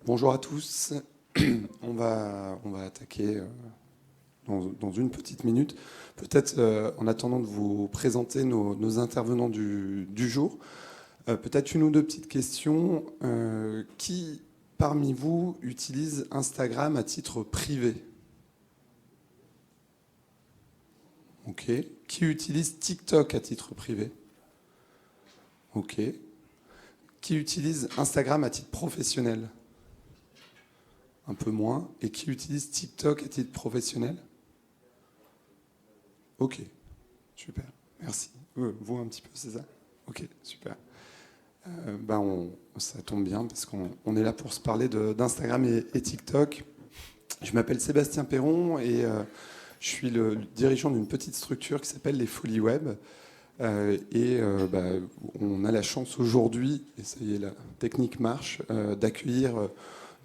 Bonjour à tous. On va attaquer dans une petite minute. Peut-être en attendant de vous présenter nos intervenants du jour, peut-être une ou deux petites questions. Qui parmi vous utilise Instagram à titre privé? Ok. Qui utilise TikTok à titre privé? Ok. Qui utilise Instagram à titre professionnel? Un peu moins. Et qui utilise TikTok à titre professionnel? Ok, super, merci. Vous un petit peu, c'est ça? Ok, super. Ça tombe bien parce qu'on est là pour se parler d'Instagram et TikTok. Je m'appelle Sébastien Perron et je suis le dirigeant d'une petite structure qui s'appelle les Folies Web. On a la chance aujourd'hui, et ça y est, la technique marche, d'accueillir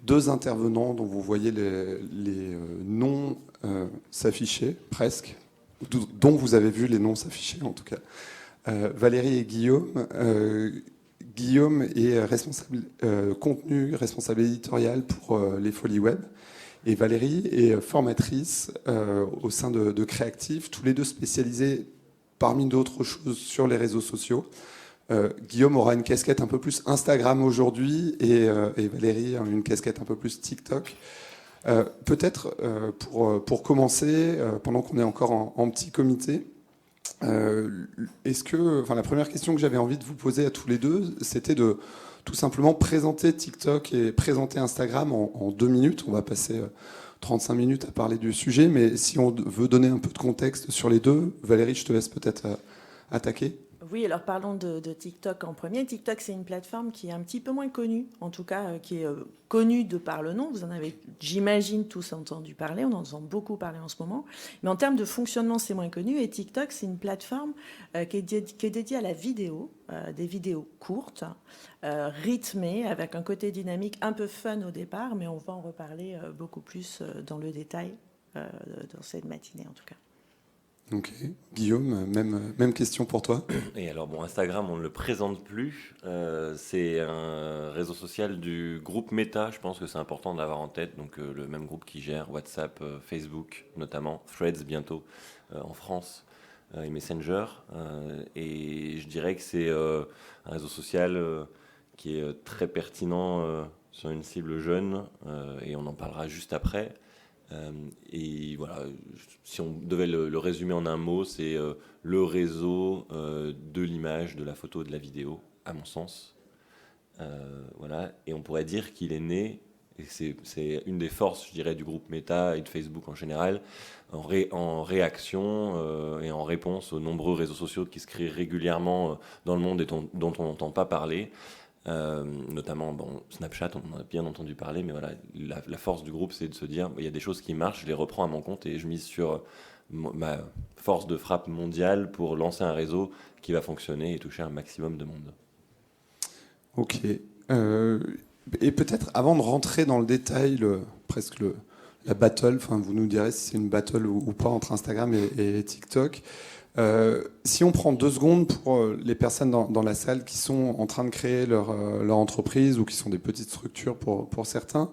deux intervenants dont vous voyez les noms s'afficher, presque, dont vous avez vu les noms s'afficher en tout cas. Valérie et Guillaume. Guillaume est responsable contenu, responsable éditorial pour les Folies Web. Et Valérie est formatrice au sein de Créactive, tous les deux spécialisés parmi d'autres choses sur les réseaux sociaux. Guillaume aura une casquette un peu plus Instagram aujourd'hui et Valérie une casquette un peu plus TikTok. Peut-être pour commencer, pendant qu'on est encore en petit comité, la première question que j'avais envie de vous poser à tous les deux, c'était de tout simplement présenter TikTok et présenter Instagram en 2 minutes. On va passer 35 minutes à parler du sujet, mais si on veut donner un peu de contexte sur les deux, Valérie, je te laisse peut-être attaquer. Oui, alors parlons de TikTok en premier. TikTok, c'est une plateforme qui est un petit peu moins connue, en tout cas qui est connue de par le nom. Vous en avez, j'imagine, tous entendu parler. On en entend beaucoup parler en ce moment. Mais en termes de fonctionnement, c'est moins connu. Et TikTok, c'est une plateforme qui est dédiée à la vidéo, des vidéos courtes, rythmées, avec un côté dynamique, un peu fun au départ, mais on va en reparler beaucoup plus dans le détail dans cette matinée, en tout cas. Ok. Guillaume, même question pour toi. Et alors, bon, Instagram, on ne le présente plus. C'est un réseau social du groupe Meta. Je pense que c'est important de l'avoir en tête. Donc, le même groupe qui gère WhatsApp, Facebook, notamment Threads bientôt en France et Messenger. Et je dirais que c'est un réseau social qui est très pertinent sur une cible jeune. Et on en parlera juste après. Et voilà, si on devait le résumer en un mot, c'est le réseau de l'image, de la photo, de la vidéo, à mon sens. Voilà, et on pourrait dire qu'il est né, et c'est une des forces, je dirais, du groupe Meta et de Facebook en général, en réaction et en réponse aux nombreux réseaux sociaux qui se créent régulièrement dans le monde et dont on n'entend pas parler. Notamment Snapchat, on en a bien entendu parler, mais voilà, la force du groupe, c'est de se dire il y a des choses qui marchent, je les reprends à mon compte et je mise sur ma force de frappe mondiale pour lancer un réseau qui va fonctionner et toucher un maximum de monde. Ok. Et peut-être avant de rentrer dans le détail, la battle, vous nous direz si c'est une battle ou pas entre Instagram et TikTok. Si on prend 2 secondes pour les personnes dans la salle qui sont en train de créer leur entreprise ou qui sont des petites structures pour certains,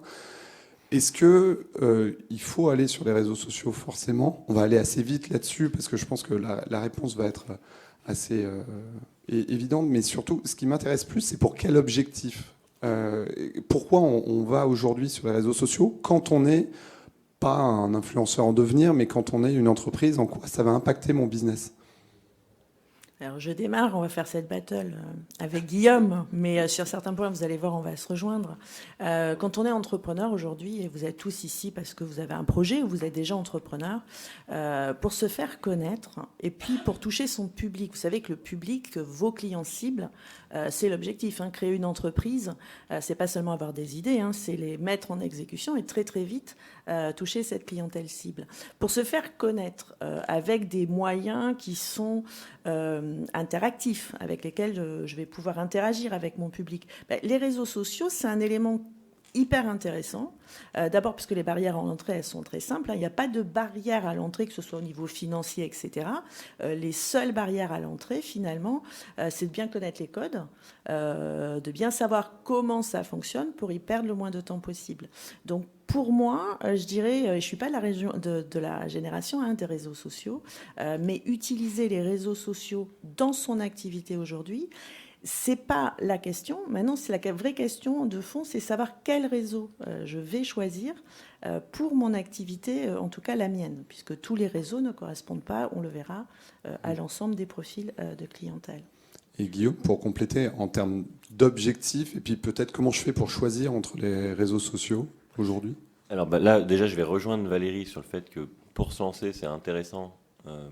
est-ce que il faut aller sur les réseaux sociaux forcément? On va aller assez vite là-dessus parce que je pense que la réponse va être assez évidente, mais surtout ce qui m'intéresse plus, c'est pour quel objectif? Pourquoi on va aujourd'hui sur les réseaux sociaux quand on n'est pas un influenceur en devenir, mais quand on est une entreprise, en quoi ça va impacter mon business? Alors je démarre, on va faire cette battle avec Guillaume, mais sur certains points, vous allez voir, on va se rejoindre. Quand on est entrepreneur aujourd'hui, et vous êtes tous ici parce que vous avez un projet ou vous êtes déjà entrepreneur, pour se faire connaître et puis pour toucher son public. Vous savez que le public, vos clients cibles, c'est l'objectif. Créer une entreprise, c'est pas seulement avoir des idées, c'est les mettre en exécution et très très vite toucher cette clientèle cible. Pour se faire connaître avec des moyens qui sont interactifs, avec lesquels je vais pouvoir interagir avec mon public. Les réseaux sociaux, c'est un élément hyper intéressant. D'abord parce que les barrières à l'entrée, elles sont très simples. Il n'y a pas de barrière à l'entrée, que ce soit au niveau financier, etc. Les seules barrières à l'entrée, finalement, c'est de bien connaître les codes, de bien savoir comment ça fonctionne pour y perdre le moins de temps possible. Donc, pour moi, je dirais, je ne suis pas de la génération des réseaux sociaux, mais utiliser les réseaux sociaux dans son activité aujourd'hui, c'est pas la question. Maintenant, c'est la vraie question de fond, c'est savoir quel réseau je vais choisir pour mon activité, en tout cas la mienne, puisque tous les réseaux ne correspondent pas, on le verra, à l'ensemble des profils de clientèle. Et Guillaume, pour compléter, en termes d'objectifs, et puis peut-être comment je fais pour choisir entre les réseaux sociaux aujourd'hui? Alors là, déjà, je vais rejoindre Valérie sur le fait que pour se lancer, c'est intéressant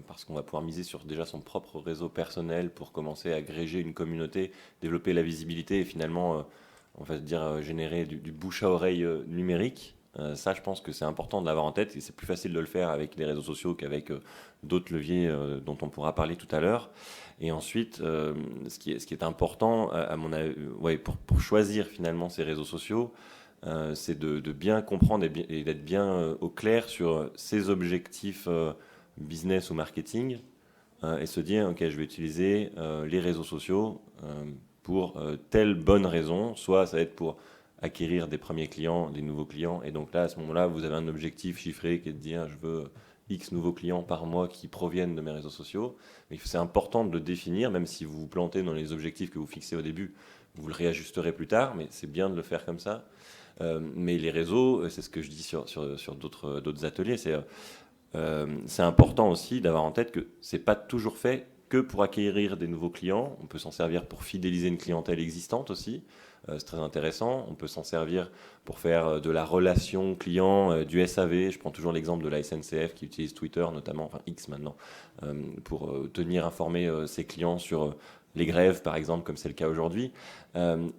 parce qu'on va pouvoir miser sur déjà son propre réseau personnel pour commencer à agréger une communauté, développer la visibilité et finalement, on va se dire, générer du bouche à oreille numérique. Ça, je pense que c'est important de l'avoir en tête et c'est plus facile de le faire avec les réseaux sociaux qu'avec d'autres leviers dont on pourra parler tout à l'heure. Et ensuite, ce qui est important, à mon avis, pour choisir finalement ces réseaux sociaux, c'est de bien comprendre et d'être bien au clair sur ses objectifs business ou marketing et se dire, OK, je vais utiliser les réseaux sociaux pour telle bonne raison. Soit ça va être pour acquérir des premiers clients, des nouveaux clients. Et donc là, à ce moment-là, vous avez un objectif chiffré qui est de dire, je veux X nouveaux clients par mois qui proviennent de mes réseaux sociaux. Mais c'est important de le définir, même si vous vous plantez dans les objectifs que vous fixez au début, vous le réajusterez plus tard, mais c'est bien de le faire comme ça. Mais les réseaux, c'est ce que je dis sur d'autres ateliers, c'est important aussi d'avoir en tête que c'est pas toujours fait que pour acquérir des nouveaux clients. On peut s'en servir pour fidéliser une clientèle existante aussi. C'est très intéressant. On peut s'en servir pour faire de la relation client, du SAV. Je prends toujours l'exemple de la SNCF qui utilise Twitter notamment, enfin X maintenant, pour tenir informé ses clients sur les grèves, par exemple, comme c'est le cas aujourd'hui.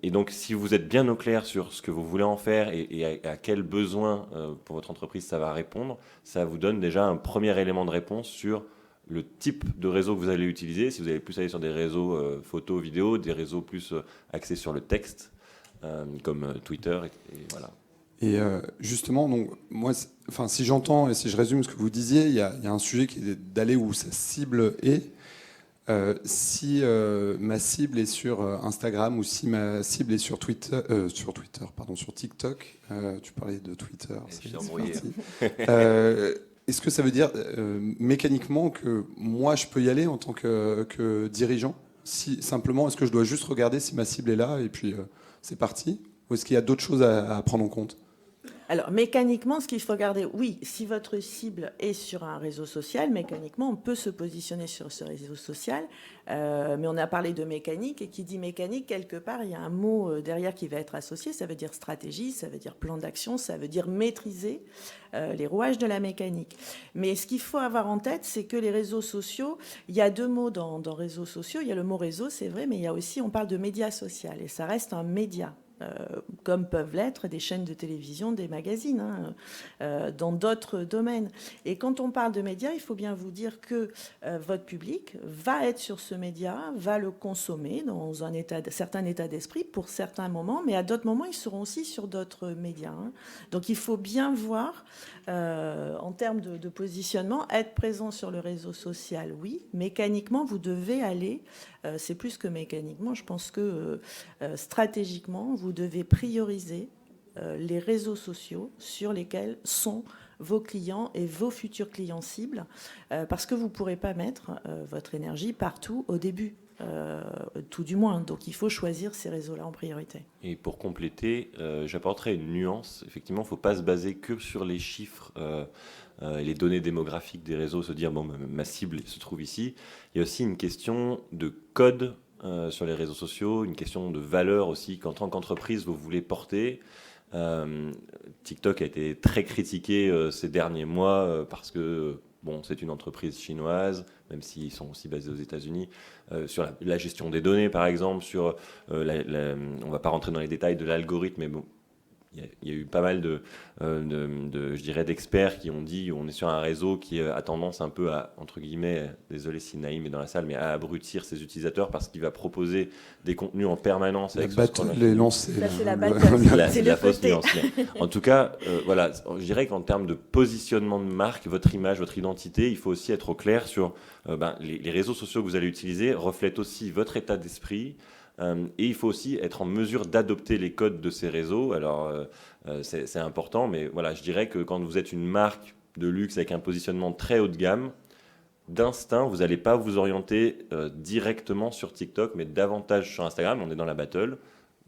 Et donc, si vous êtes bien au clair sur ce que vous voulez en faire et à quel besoin pour votre entreprise ça va répondre, ça vous donne déjà un premier élément de réponse sur le type de réseau que vous allez utiliser. Si vous allez plus aller sur des réseaux photos, vidéos, des réseaux plus axés sur le texte, comme Twitter, et voilà. Et justement, donc, moi, si j'entends et si je résume ce que vous disiez, il y a un sujet qui est d'aller où sa cible est. Si ma cible est sur Instagram ou si ma cible est sur sur TikTok, tu parlais de Twitter, c'est parti. Est-ce que ça veut dire mécaniquement que moi je peux y aller en tant que dirigeant? Simplement, est-ce que je dois juste regarder si ma cible est là et puis c'est parti? Ou est-ce qu'il y a d'autres choses à prendre en compte? Alors, mécaniquement, ce qu'il faut regarder, oui, si votre cible est sur un réseau social, mécaniquement, on peut se positionner sur ce réseau social. Mais on a parlé de mécanique, et qui dit mécanique, quelque part, il y a un mot derrière qui va être associé. Ça veut dire stratégie, ça veut dire plan d'action, ça veut dire maîtriser les rouages de la mécanique. Mais ce qu'il faut avoir en tête, c'est que les réseaux sociaux, il y a deux mots dans réseaux sociaux. Il y a le mot réseau, c'est vrai, mais il y a aussi, on parle de média social, et ça reste un média. Comme peuvent l'être des chaînes de télévision, des magazines, dans d'autres domaines. Et quand on parle de médias, il faut bien vous dire que votre public va être sur ce média, va le consommer dans un certain état d'esprit pour certains moments, mais à d'autres moments, ils seront aussi sur d'autres médias. Donc il faut bien voir, en termes de positionnement, être présent sur le réseau social, oui. Mécaniquement, vous devez aller, c'est plus que mécaniquement, je pense que stratégiquement, vous devez prioriser les réseaux sociaux sur lesquels sont vos clients et vos futurs clients cibles, parce que vous ne pourrez pas mettre votre énergie partout au début, tout du moins. Donc il faut choisir ces réseaux-là en priorité. Et pour compléter, j'apporterai une nuance. Effectivement, il ne faut pas se baser que sur les chiffres et les données démographiques des réseaux, se dire, bon, ma cible se trouve ici. Il y a aussi une question de code sur les réseaux sociaux, une question de valeur aussi qu'en tant qu'entreprise, vous voulez porter. TikTok a été très critiqué ces derniers mois parce que c'est une entreprise chinoise, même s'ils sont aussi basés aux États-Unis, sur la gestion des données, par exemple, sur on ne va pas rentrer dans les détails de l'algorithme, mais il y a eu pas mal je dirais, d'experts qui ont dit on est sur un réseau qui a tendance un peu à, entre guillemets, désolé si Naïm est dans la salle, mais à abrutir ses utilisateurs parce qu'il va proposer des contenus en permanence. La avec battle est lancée. Ça, c'est la battle. C'est la fausse nuance. En tout cas, voilà, je dirais qu'en termes de positionnement de marque, votre image, votre identité, il faut aussi être au clair sur les réseaux sociaux que vous allez utiliser reflètent aussi votre état d'esprit. Et il faut aussi être en mesure d'adopter les codes de ces réseaux. Alors, c'est important, mais voilà, je dirais que quand vous êtes une marque de luxe avec un positionnement très haut de gamme, d'instinct, vous n'allez pas vous orienter directement sur TikTok, mais davantage sur Instagram. On est dans la battle.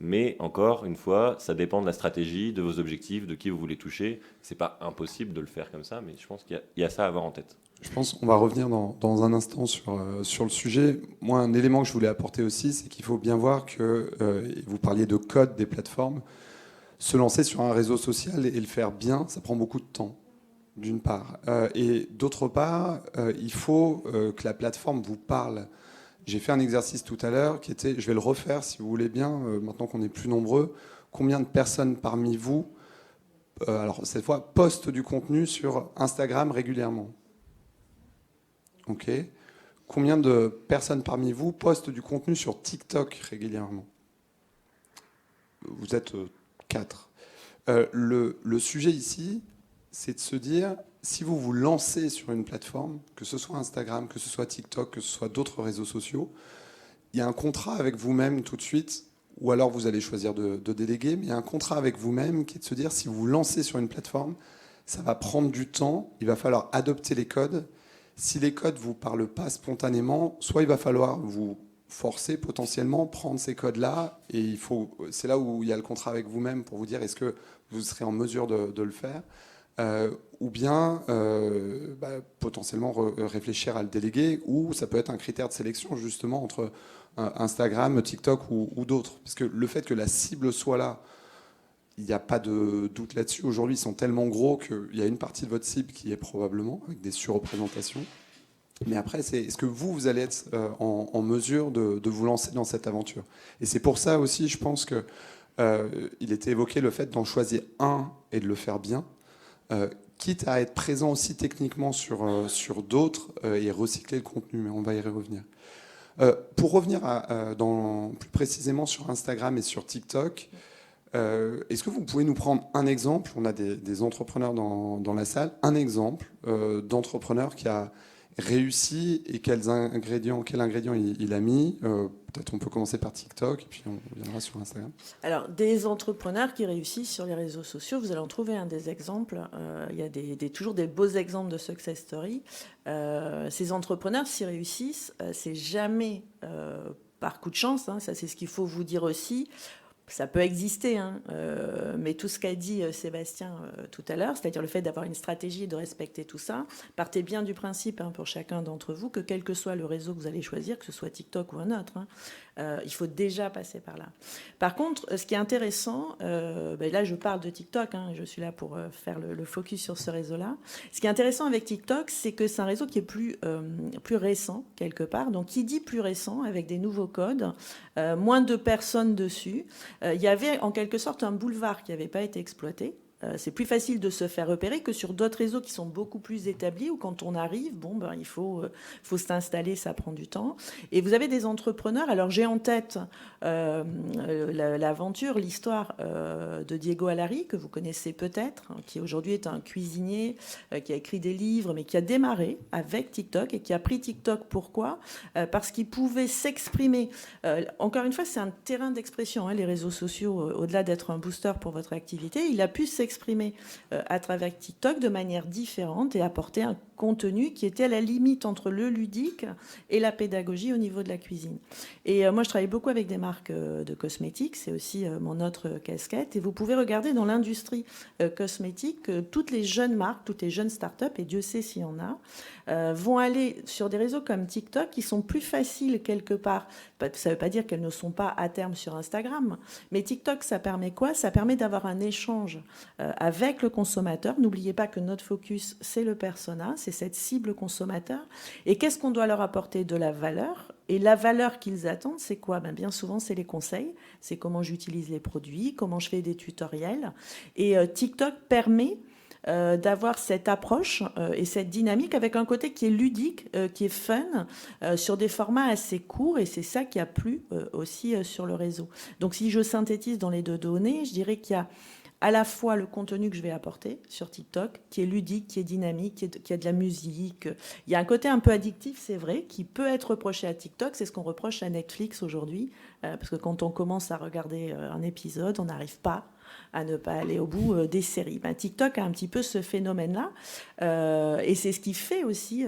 Mais encore une fois, ça dépend de la stratégie, de vos objectifs, de qui vous voulez toucher. C'est pas impossible de le faire comme ça, mais je pense qu'il y a ça à avoir en tête. Je pense qu'on va revenir dans un instant sur le sujet. Moi, un élément que je voulais apporter aussi, c'est qu'il faut bien voir que, vous parliez de code des plateformes, se lancer sur un réseau social et le faire bien, ça prend beaucoup de temps, d'une part. Et d'autre part, il faut que la plateforme vous parle. J'ai fait un exercice tout à l'heure qui était, je vais le refaire si vous voulez bien, maintenant qu'on est plus nombreux, combien de personnes parmi vous, alors cette fois, postent du contenu sur Instagram régulièrement ? Ok. Combien de personnes parmi vous postent du contenu sur TikTok régulièrement ? Vous êtes 4. Le sujet ici, c'est de se dire, si vous vous lancez sur une plateforme, que ce soit Instagram, que ce soit TikTok, que ce soit d'autres réseaux sociaux, il y a un contrat avec vous-même tout de suite, ou alors vous allez choisir de déléguer, mais il y a un contrat avec vous-même qui est de se dire, si vous vous lancez sur une plateforme, ça va prendre du temps, il va falloir adopter les codes. Si les codes ne vous parlent pas spontanément, soit il va falloir vous forcer potentiellement, prendre ces codes-là, et c'est là où il y a le contrat avec vous-même pour vous dire est-ce que vous serez en mesure de le faire, ou bien potentiellement réfléchir à le déléguer, ou ça peut être un critère de sélection justement entre Instagram, TikTok ou d'autres. Parce que le fait que la cible soit là, il n'y a pas de doute là-dessus. Aujourd'hui, ils sont tellement gros qu'il y a une partie de votre cible qui est probablement avec des surreprésentations. Mais après, est-ce que vous allez être en mesure de vous lancer dans cette aventure ? Et c'est pour ça aussi, je pense qu'il était évoqué le fait d'en choisir un et de le faire bien, quitte à être présent aussi techniquement sur d'autres et recycler le contenu. Mais on va y revenir. Pour revenir plus précisément sur Instagram et sur TikTok, est-ce que vous pouvez nous prendre un exemple ? On a des entrepreneurs dans la salle. Un exemple d'entrepreneur qui a réussi et quel ingrédient il a mis. Peut-être on peut commencer par TikTok et puis on reviendra sur Instagram. Alors, des entrepreneurs qui réussissent sur les réseaux sociaux, vous allez en trouver des exemples. Il y a toujours des beaux exemples de success story. Ces entrepreneurs, s'ils réussissent, c'est jamais par coup de chance. Ça, c'est ce qu'il faut vous dire aussi. Ça peut exister, mais tout ce qu'a dit Sébastien tout à l'heure, c'est-à-dire le fait d'avoir une stratégie et de respecter tout ça, partez bien du principe pour chacun d'entre vous que quel que soit le réseau que vous allez choisir, que ce soit TikTok ou un autre, il faut déjà passer par là. Par contre, ce qui est intéressant, là je parle de TikTok, je suis là pour faire le focus sur ce réseau-là. Ce qui est intéressant avec TikTok, c'est que c'est un réseau qui est plus récent quelque part. Donc qui dit plus récent, avec des nouveaux codes, moins de personnes dessus. Il y avait en quelque sorte un boulevard qui n'avait pas été exploité. C'est plus facile de se faire repérer que sur d'autres réseaux qui sont beaucoup plus établis où quand on arrive, il faut s'installer, ça prend du temps. Et vous avez des entrepreneurs. Alors j'ai en tête l'aventure, l'histoire de Diego Allari, que vous connaissez peut-être, qui aujourd'hui est un cuisinier qui a écrit des livres, mais qui a démarré avec TikTok et qui a pris TikTok. Pourquoi ? Parce qu'il pouvait s'exprimer. Encore une fois, c'est un terrain d'expression, les réseaux sociaux, au-delà d'être un booster pour votre activité. Il a pu s'exprimer à travers TikTok de manière différente et apporter un contenu qui était à la limite entre le ludique et la pédagogie au niveau de la cuisine. Et moi, je travaille beaucoup avec des marques de cosmétiques, c'est aussi mon autre casquette. Et vous pouvez regarder dans l'industrie cosmétique, toutes les jeunes marques, toutes les jeunes startups, et Dieu sait s'il y en a, vont aller sur des réseaux comme TikTok qui sont plus faciles quelque part. Ça ne veut pas dire qu'elles ne sont pas à terme sur Instagram, mais TikTok, ça permet quoi ? Ça permet d'avoir un échange avec le consommateur. N'oubliez pas que notre focus, c'est le persona, c'est cette cible consommateur. Et qu'est-ce qu'on doit leur apporter ? De la valeur Et la valeur qu'ils attendent, c'est quoi? Bien souvent, c'est les conseils, c'est comment j'utilise les produits, comment je fais des tutoriels. Et TikTok permet d'avoir cette approche et cette dynamique avec un côté qui est ludique, qui est fun, sur des formats assez courts, et c'est ça qui a plu aussi sur le réseau. Donc si je synthétise dans les deux données, je dirais qu'il y a à la fois le contenu que je vais apporter sur TikTok, qui est ludique, qui est dynamique, qui a de la musique. Il y a un côté un peu addictif, c'est vrai, qui peut être reproché à TikTok. C'est ce qu'on reproche à Netflix aujourd'hui, parce que quand on commence à regarder un épisode, on n'arrive pas à ne pas aller au bout des séries. TikTok a un petit peu ce phénomène-là, et c'est ce qui fait aussi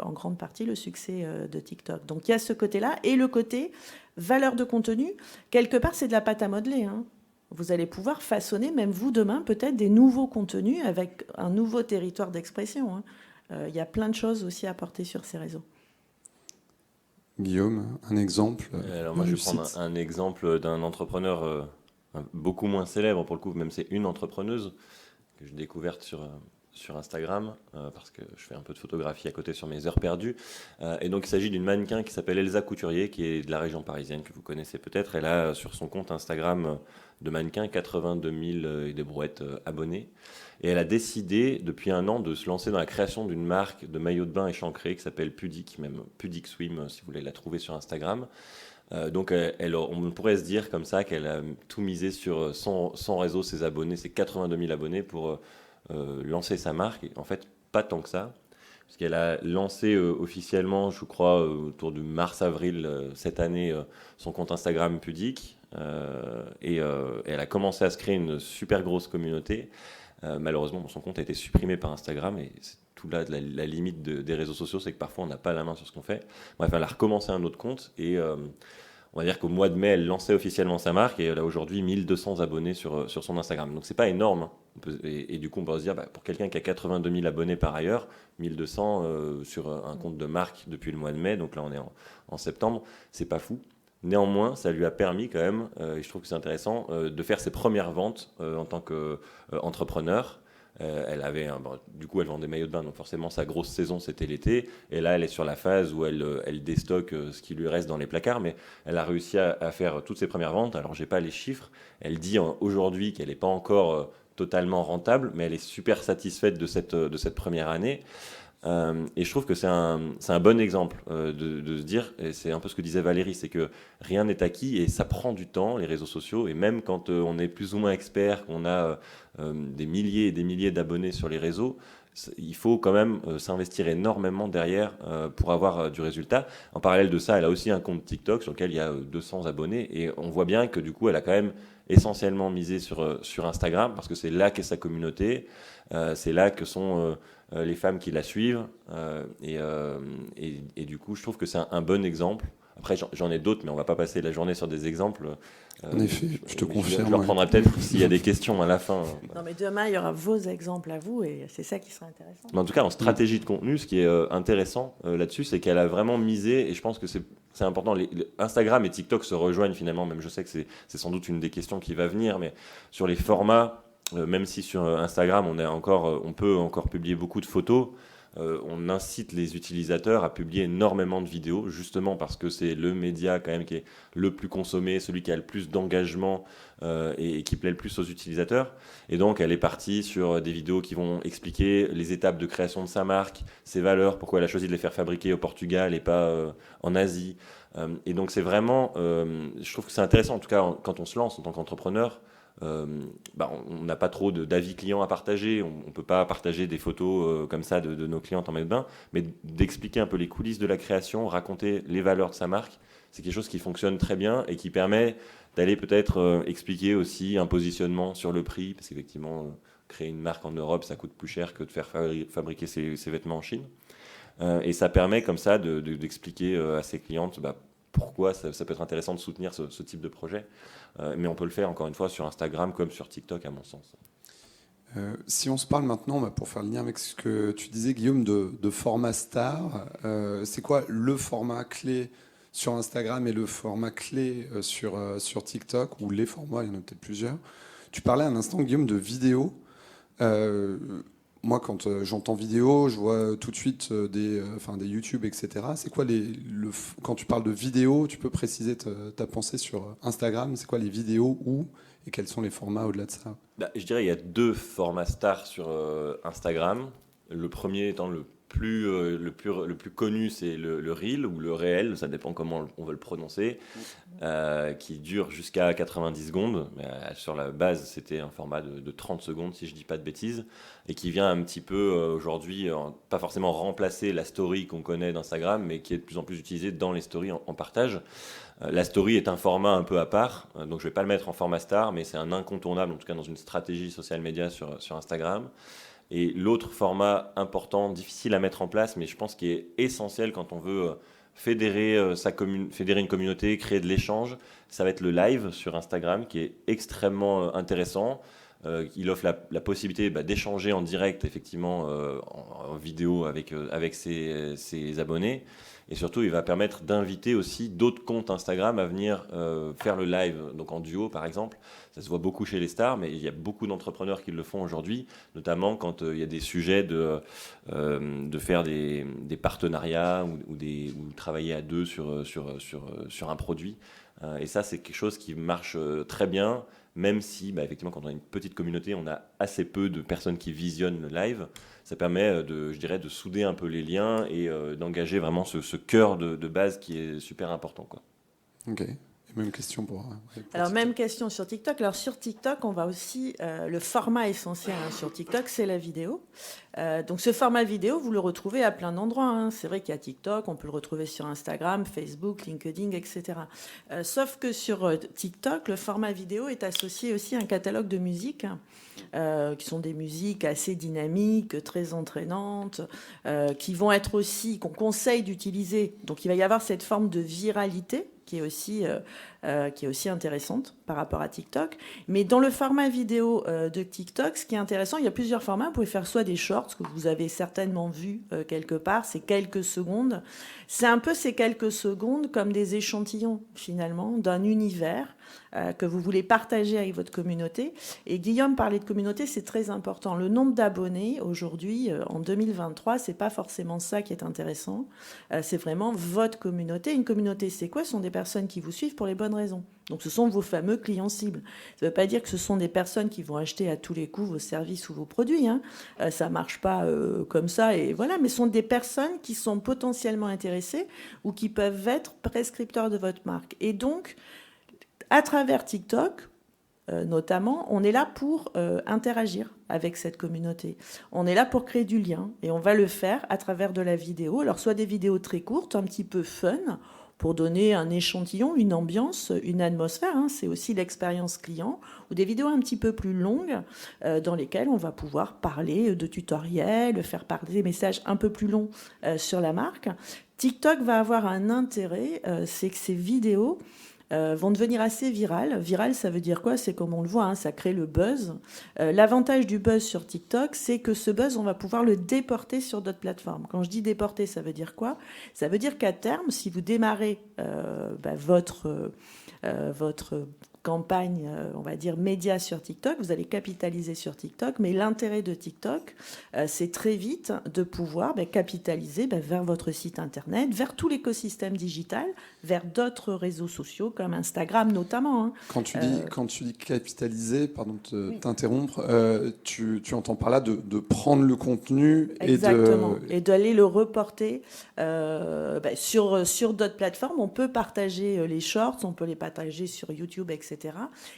en grande partie le succès de TikTok. Donc il y a ce côté-là, et le côté valeur de contenu, quelque part c'est de la pâte à modeler, hein. Vous allez pouvoir façonner, même vous demain, peut-être des nouveaux contenus avec un nouveau territoire d'expression, hein. Il y a plein de choses aussi à apporter sur ces réseaux. Guillaume, un exemple? Alors moi, je vais prendre un exemple d'un entrepreneur beaucoup moins célèbre, pour le coup, même c'est une entrepreneuse que j'ai découverte sur Instagram, parce que je fais un peu de photographie à côté sur mes heures perdues. Et donc il s'agit d'une mannequin qui s'appelle Elsa Couturier, qui est de la région parisienne, que vous connaissez peut-être. Elle a sur son compte Instagram de mannequin 82 000 et des brouettes abonnés. Et elle a décidé depuis un an de se lancer dans la création d'une marque de maillots de bain échancrés qui s'appelle Pudic, même Pudic Swim si vous voulez la trouver sur Instagram. Donc on pourrait se dire comme ça qu'elle a tout misé sur son réseau, ses abonnés, ses 82 000 abonnés pour lancer sa marque. Et en fait, pas tant que ça, parce qu'elle a lancé officiellement, je crois, autour du mars-avril cette année, son compte Instagram Pudic, et elle a commencé à se créer une super grosse communauté. Malheureusement, son compte a été supprimé par Instagram, et c'est tout là la limite des réseaux sociaux, c'est que parfois on n'a pas la main sur ce qu'on fait. Bref, elle a recommencé un autre compte, et on va dire qu'au mois de mai, elle lançait officiellement sa marque, et elle a aujourd'hui 1200 abonnés sur son Instagram. Donc c'est pas énorme, hein. Et du coup, on peut se dire, pour quelqu'un qui a 82 000 abonnés par ailleurs, 1200 sur un compte de marque depuis le mois de mai, donc là on est en septembre, c'est pas fou. Néanmoins, ça lui a permis quand même, et je trouve que c'est intéressant, de faire ses premières ventes en tant qu'entrepreneur. Du coup, elle vend des maillots de bain, donc forcément, sa grosse saison, c'était l'été. Et là, elle est sur la phase où elle déstocke ce qui lui reste dans les placards, mais elle a réussi à faire toutes ses premières ventes. Alors, j'ai pas les chiffres. Elle dit aujourd'hui qu'elle n'est pas encore totalement rentable, mais elle est super satisfaite de cette première année. Et je trouve que c'est un bon exemple de se dire, et c'est un peu ce que disait Valérie, c'est que rien n'est acquis et ça prend du temps, les réseaux sociaux, et même quand on est plus ou moins expert, qu'on a des milliers et des milliers d'abonnés sur les réseaux, il faut quand même s'investir énormément derrière pour avoir du résultat. En parallèle de ça, elle a aussi un compte TikTok sur lequel il y a 200 abonnés, et on voit bien que du coup, elle a quand même essentiellement misé sur Instagram, parce que c'est là qu'est sa communauté, c'est là que sont les femmes qui la suivent, et du coup je trouve que c'est un bon exemple. Après j'en ai d'autres, mais on va pas passer la journée sur des exemples. En effet, je te confirme. Je le reprendrai peut-être s'il y a des questions à la fin. Non, mais demain il y aura vos exemples à vous, et c'est ça qui sera intéressant. Mais en tout cas, en stratégie de contenu, ce qui est intéressant là-dessus, c'est qu'elle a vraiment misé, et je pense que c'est important. Instagram et TikTok se rejoignent finalement, même je sais que c'est sans doute une des questions qui va venir, mais sur les formats, même si sur Instagram on peut encore publier beaucoup de photos, on incite les utilisateurs à publier énormément de vidéos, justement parce que c'est le média quand même qui est le plus consommé, celui qui a le plus d'engagement et qui plaît le plus aux utilisateurs. Et donc elle est partie sur des vidéos qui vont expliquer les étapes de création de sa marque, ses valeurs, pourquoi elle a choisi de les faire fabriquer au Portugal et pas en Asie. Et donc c'est vraiment, je trouve que c'est intéressant, en tout cas quand on se lance en tant qu'entrepreneur. On n'a pas trop d'avis clients à partager, on ne peut pas partager des photos comme ça de nos clientes en maillot de bain, mais d'expliquer un peu les coulisses de la création, raconter les valeurs de sa marque, c'est quelque chose qui fonctionne très bien et qui permet d'aller peut-être expliquer aussi un positionnement sur le prix, parce qu'effectivement créer une marque en Europe ça coûte plus cher que de faire fabriquer ses vêtements en Chine, et ça permet comme ça d'expliquer à ses clientes pourquoi ça peut être intéressant de soutenir ce type de projet. Mais on peut le faire, encore une fois, sur Instagram comme sur TikTok, à mon sens. Si on se parle maintenant, pour faire le lien avec ce que tu disais, Guillaume, de format star, c'est quoi le format clé sur Instagram et le format clé sur TikTok, ou les formats, il y en a peut-être plusieurs. Tu parlais un instant, Guillaume, de vidéo. moi, quand j'entends vidéo, je vois tout de suite des YouTube, etc. C'est quoi quand tu parles de vidéo, tu peux préciser ta pensée sur Instagram. C'est quoi les vidéos où et quels sont les formats au-delà de ça? Je dirais qu'il y a 2 formats stars sur Instagram. Le premier étant le plus connu, c'est le Reel ou le réel, ça dépend comment on veut le prononcer, qui dure jusqu'à 90 secondes. Mais, sur la base, c'était un format de 30 secondes, si je ne dis pas de bêtises, et qui vient un petit peu aujourd'hui, pas forcément remplacer la story qu'on connaît d'Instagram, mais qui est de plus en plus utilisée dans les stories en partage. La story est un format un peu à part, donc je ne vais pas le mettre en format star, mais c'est un incontournable, en tout cas dans une stratégie social media sur Instagram. Et l'autre format important, difficile à mettre en place, mais je pense qu'il est essentiel quand on veut fédérer une communauté, créer de l'échange, ça va être le live sur Instagram, qui est extrêmement intéressant. Il offre la possibilité d'échanger en direct, effectivement, en vidéo avec ses abonnés. Et surtout, il va permettre d'inviter aussi d'autres comptes Instagram à venir faire le live, donc en duo par exemple. Ça se voit beaucoup chez les stars, mais il y a beaucoup d'entrepreneurs qui le font aujourd'hui, notamment quand il y a des sujets de faire des partenariats ou travailler à deux sur un produit. Et ça, c'est quelque chose qui marche très bien, même si, effectivement, quand on a une petite communauté, on a assez peu de personnes qui visionnent le live. Ça permet de souder un peu les liens et d'engager vraiment ce cœur de base qui est super important, quoi. Ok. Et même question pour alors, TikTok. même question sur TikTok. Alors, sur TikTok, on va aussi... le format essentiel sur TikTok, c'est la vidéo. Donc, ce format vidéo, vous le retrouvez à plein d'endroits. C'est vrai qu'il y a TikTok, on peut le retrouver sur Instagram, Facebook, LinkedIn, etc. Sauf que sur TikTok, le format vidéo est associé aussi à un catalogue de musique, qui sont des musiques assez dynamiques, très entraînantes, qui vont être aussi, qu'on conseille d'utiliser. Donc, il va y avoir cette forme de viralité qui est aussi intéressante par rapport à TikTok. Mais dans le format vidéo de TikTok, ce qui est intéressant, il y a plusieurs formats. Vous pouvez faire soit des shorts, que vous avez certainement vu quelque part, c'est quelques secondes. C'est un peu ces quelques secondes comme des échantillons, finalement, d'un univers que vous voulez partager avec votre communauté. Et Guillaume parlait de communauté, c'est très important. Le nombre d'abonnés, aujourd'hui, en 2023, c'est pas forcément ça qui est intéressant. C'est vraiment votre communauté. Une communauté, c'est quoi? Ce sont des personnes qui vous suivent pour les bonnes raisons. Donc, ce sont vos fameux clients cibles. Ça ne veut pas dire que ce sont des personnes qui vont acheter à tous les coups vos services ou vos produits. Ça ne marche pas comme ça. Et voilà. Mais ce sont des personnes qui sont potentiellement intéressées ou qui peuvent être prescripteurs de votre marque. Et donc, à travers TikTok, notamment, on est là pour interagir avec cette communauté. On est là pour créer du lien. Et on va le faire à travers de la vidéo. Alors, soit des vidéos très courtes, un petit peu fun, pour donner un échantillon, une ambiance, une atmosphère. C'est aussi l'expérience client, ou des vidéos un petit peu plus longues dans lesquelles on va pouvoir parler de tutoriels, faire parler des messages un peu plus longs sur la marque. TikTok va avoir un intérêt, c'est que ces vidéos vont devenir assez virales. Viral, ça veut dire quoi? C'est comme on le voit, ça crée le buzz. L'avantage du buzz sur TikTok, c'est que ce buzz, on va pouvoir le déporter sur d'autres plateformes. Quand je dis déporter, ça veut dire quoi? Ça veut dire qu'à terme, si vous démarrez votre campagne, on va dire, média sur TikTok, vous allez capitaliser sur TikTok, mais l'intérêt de TikTok, c'est très vite de pouvoir capitaliser vers votre site internet, vers tout l'écosystème digital, vers d'autres réseaux sociaux comme Instagram notamment. Quand tu dis capitaliser, pardon de t'interrompre, tu entends par là de prendre le contenu exactement, et d'aller le reporter sur d'autres plateformes. On peut partager les shorts, on peut les partager sur YouTube, etc.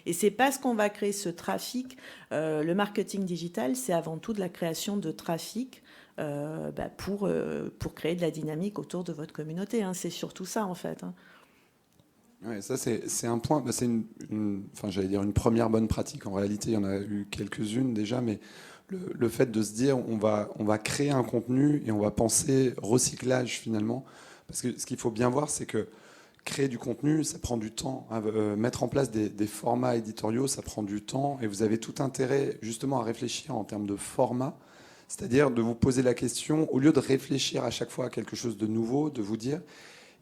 Et c'est parce qu'on va créer ce trafic. Le marketing digital, c'est avant tout de la création de trafic pour créer de la dynamique autour de votre communauté. C'est surtout ça, en fait. Ouais, ça c'est un point. C'est j'allais dire une première bonne pratique. En réalité, il y en a eu quelques-unes déjà, mais le fait de se dire on va créer un contenu et on va penser recyclage finalement, parce que ce qu'il faut bien voir, c'est que créer du contenu, ça prend du temps. Mettre en place des formats éditoriaux, ça prend du temps. Et vous avez tout intérêt, justement, à réfléchir en termes de format. C'est-à-dire de vous poser la question, au lieu de réfléchir à chaque fois à quelque chose de nouveau, de vous dire,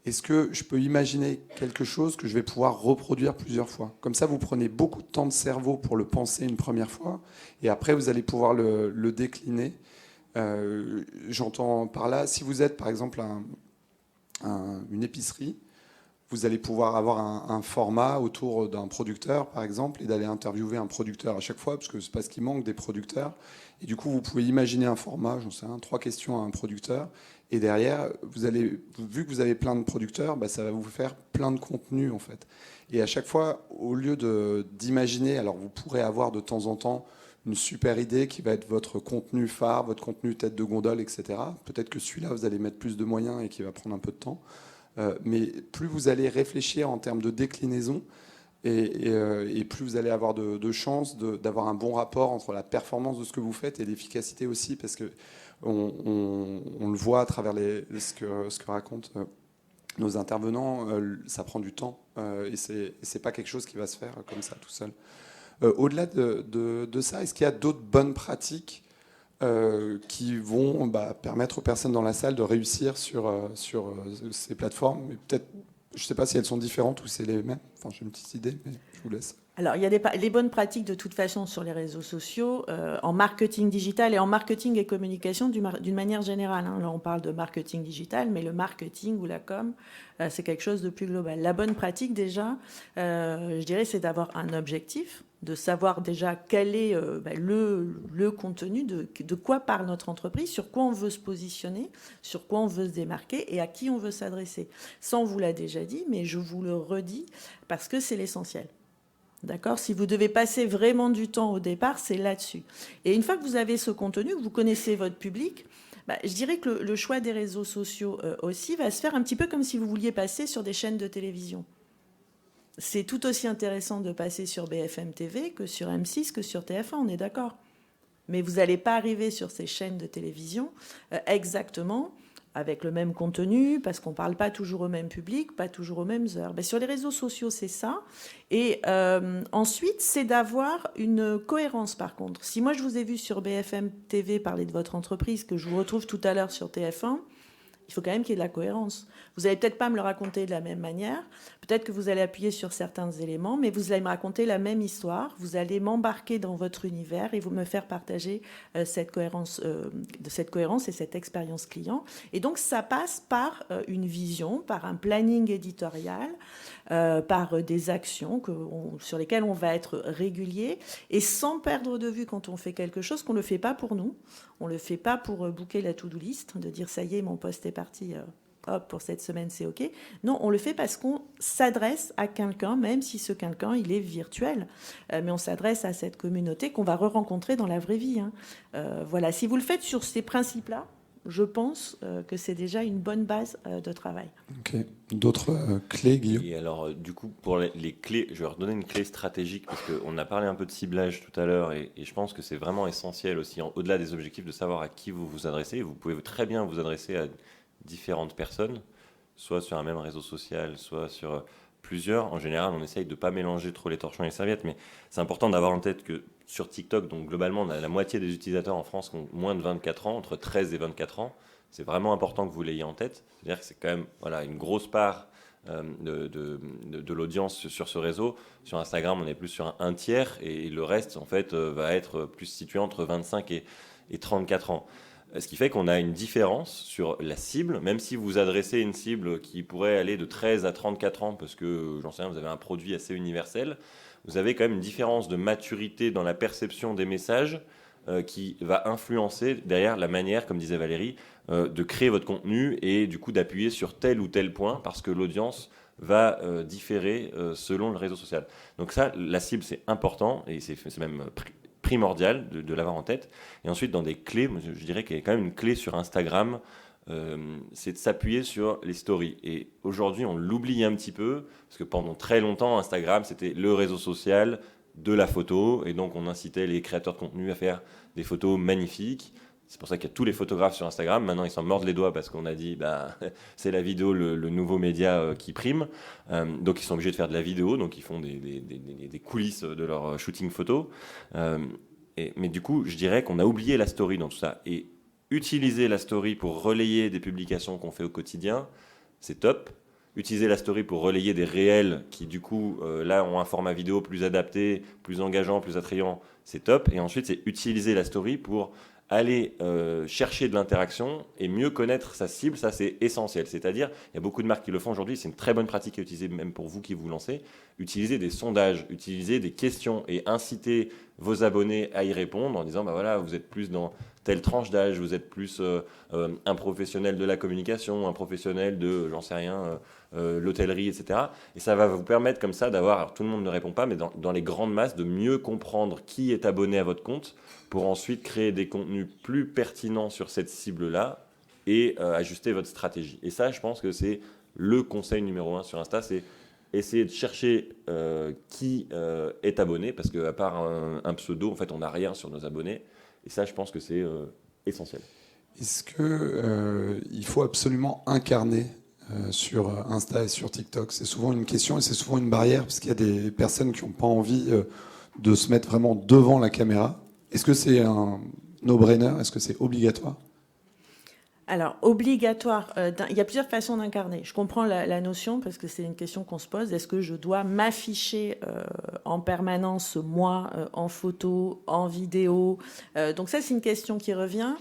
est-ce que je peux imaginer quelque chose que je vais pouvoir reproduire plusieurs fois? Comme ça, vous prenez beaucoup de temps de cerveau pour le penser une première fois, et après, vous allez pouvoir le décliner. J'entends par là, si vous êtes par exemple une épicerie, vous allez pouvoir avoir un format autour d'un producteur, par exemple, et d'aller interviewer un producteur à chaque fois, parce que c'est parce qu'il manque des producteurs. Et du coup, vous pouvez imaginer un format, j'en sais rien, 3 questions à un producteur. Et derrière, vu que vous avez plein de producteurs, ça va vous faire plein de contenu, en fait. Et à chaque fois, au lieu d'imaginer, alors vous pourrez avoir de temps en temps une super idée qui va être votre contenu phare, votre contenu tête de gondole, etc. Peut-être que celui-là, vous allez mettre plus de moyens et qui va prendre un peu de temps. Mais plus vous allez réfléchir en termes de déclinaison, et plus vous allez avoir de chances d'avoir un bon rapport entre la performance de ce que vous faites et l'efficacité aussi, parce que on le voit à travers ce que racontent nos intervenants, ça prend du temps, et c'est pas quelque chose qui va se faire comme ça tout seul. Au-delà de ça, est-ce qu'il y a d'autres bonnes pratiques qui vont permettre aux personnes dans la salle de réussir sur ces plateformes? Mais peut-être, je ne sais pas si elles sont différentes ou c'est les mêmes. Enfin, j'ai une petite idée, mais je vous laisse. Alors, il y a les bonnes pratiques de toute façon sur les réseaux sociaux, en marketing digital et en marketing et communication d'une manière générale. Hein. Là, on parle de marketing digital, mais le marketing ou la com, c'est quelque chose de plus global. La bonne pratique, déjà, je dirais, c'est d'avoir un objectif, de savoir déjà quel est le contenu, de quoi parle notre entreprise, sur quoi on veut se positionner, sur quoi on veut se démarquer et à qui on veut s'adresser. Ça, on vous l'a déjà dit, mais je vous le redis parce que c'est l'essentiel. D'accord ? Si vous devez passer vraiment du temps au départ, c'est là-dessus. Et une fois que vous avez ce contenu, que vous connaissez votre public, je dirais que le choix des réseaux sociaux aussi va se faire un petit peu comme si vous vouliez passer sur des chaînes de télévision. C'est tout aussi intéressant de passer sur BFM TV que sur M6, que sur TF1, on est d'accord. Mais vous n'allez pas arriver sur ces chaînes de télévision exactement avec le même contenu, parce qu'on ne parle pas toujours au même public, pas toujours aux mêmes heures. Sur les réseaux sociaux, c'est ça. Et ensuite, c'est d'avoir une cohérence, par contre. Si moi, je vous ai vu sur BFM TV parler de votre entreprise, que je vous retrouve tout à l'heure sur TF1, il faut quand même qu'il y ait de la cohérence. Vous n'allez peut-être pas me le raconter de la même manière, peut-être que vous allez appuyer sur certains éléments, mais vous allez me raconter la même histoire, vous allez m'embarquer dans votre univers et vous me faire partager cette cohérence et cette expérience client. Et donc, ça passe par une vision, par un planning éditorial, par des actions sur lesquelles on va être régulier et sans perdre de vue quand on fait quelque chose qu'on ne le fait pas pour nous. On ne le fait pas pour booker la to-do list, de dire ça y est, mon poste est parti, hop, pour cette semaine, c'est OK. Non, on le fait parce qu'on s'adresse à quelqu'un, même si ce quelqu'un, il est virtuel. Mais on s'adresse à cette communauté qu'on va re-rencontrer dans la vraie vie. Hein. Voilà, si vous le faites sur ces principes-là, je pense que c'est déjà une bonne base de travail. Ok. D'autres clés, Guillaume? Et alors, du coup, pour les clés, je vais redonner une clé stratégique, parce qu'on a parlé un peu de ciblage tout à l'heure, et je pense que c'est vraiment essentiel aussi, au-delà des objectifs, de savoir à qui vous vous adressez. Vous pouvez très bien vous adresser à différentes personnes, soit sur un même réseau social, soit sur plusieurs. En général, on essaye de ne pas mélanger trop les torchons et les serviettes, mais c'est important d'avoir en tête que sur TikTok, donc globalement, on a la moitié des utilisateurs en France qui ont moins de 24 ans, entre 13 et 24 ans. C'est vraiment important que vous l'ayez en tête. C'est-à-dire que c'est quand même une grosse part de l'audience sur ce réseau. Sur Instagram, on est plus sur un tiers, et le reste, en fait, va être plus situé entre 25 et 34 ans. Ce qui fait qu'on a une différence sur la cible, même si vous adressez une cible qui pourrait aller de 13 à 34 ans, parce que, j'en sais rien, vous avez un produit assez universel, vous avez quand même une différence de maturité dans la perception des messages qui va influencer derrière la manière, comme disait Valérie, de créer votre contenu et du coup d'appuyer sur tel ou tel point, parce que l'audience va différer selon le réseau social. Donc ça, la cible, c'est important, et c'est même primordial de l'avoir en tête. Et ensuite, dans des clés, je dirais qu'il y a quand même une clé sur Instagram, c'est de s'appuyer sur les stories. Et aujourd'hui, on l'oublie un petit peu, parce que pendant très longtemps, Instagram, c'était le réseau social de la photo, et donc on incitait les créateurs de contenu à faire des photos magnifiques. C'est pour ça qu'il y a tous les photographes sur Instagram. Maintenant, ils s'en mordent les doigts parce qu'on a dit c'est la vidéo, le nouveau média qui prime. Donc, ils sont obligés de faire de la vidéo. Donc, ils font des coulisses de leur shooting photo. Mais du coup, je dirais qu'on a oublié la story dans tout ça. Et utiliser la story pour relayer des publications qu'on fait au quotidien, c'est top. utiliser la story pour relayer des réels qui, du coup, là, ont un format vidéo plus adapté, plus engageant, plus attrayant, c'est top. Et ensuite, c'est utiliser la story pour aller chercher de l'interaction et mieux connaître sa cible, ça c'est essentiel. C'est-à-dire, il y a beaucoup de marques qui le font aujourd'hui, c'est une très bonne pratique à utiliser même pour vous qui vous lancez. Utiliser des sondages, utiliser des questions et inciter vos abonnés à y répondre en disant, bah voilà, vous êtes plus dans telle tranche d'âge, vous êtes plus un professionnel de la communication, un professionnel de, j'en sais rien, l'hôtellerie, etc. Et ça va vous permettre comme ça d'avoir, alors tout le monde ne répond pas, mais dans les grandes masses, de mieux comprendre qui est abonné à votre compte pour ensuite créer des contenus plus pertinents sur cette cible-là et ajuster votre stratégie. Et ça, je pense que c'est le conseil numéro 1 sur Insta, c'est essayer de chercher qui est abonné, parce qu'à part un pseudo, en fait, on n'a rien sur nos abonnés. Et ça, je pense que c'est essentiel. Est-ce qu'il faut absolument incarner sur Insta et sur TikTok? C'est souvent une question et c'est souvent une barrière, parce qu'il y a des personnes qui n'ont pas envie de se mettre vraiment devant la caméra. Est-ce que c'est un no-brainer? Est-ce que c'est obligatoire? Alors, obligatoire, il y a plusieurs façons d'incarner. Je comprends la notion parce que c'est une question qu'on se pose. Est-ce que je dois m'afficher en permanence, moi, en photo, en vidéo? Donc ça, c'est une question qui revient.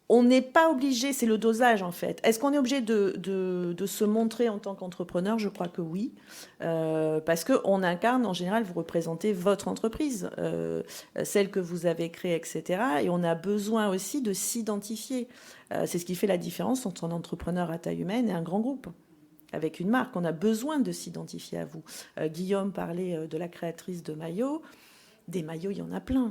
On n'est pas obligé, c'est le dosage en fait. Est-ce qu'on est obligé de se montrer en tant qu'entrepreneur? Je crois que oui. Parce qu'on incarne, en général, vous représentez votre entreprise, celle que vous avez créée, etc. Et on a besoin aussi de s'identifier. C'est ce qui fait la différence entre un entrepreneur à taille humaine et un grand groupe. Avec une marque, on a besoin de s'identifier à vous. Guillaume parlait de la créatrice de maillots. Des maillots, il y en a plein.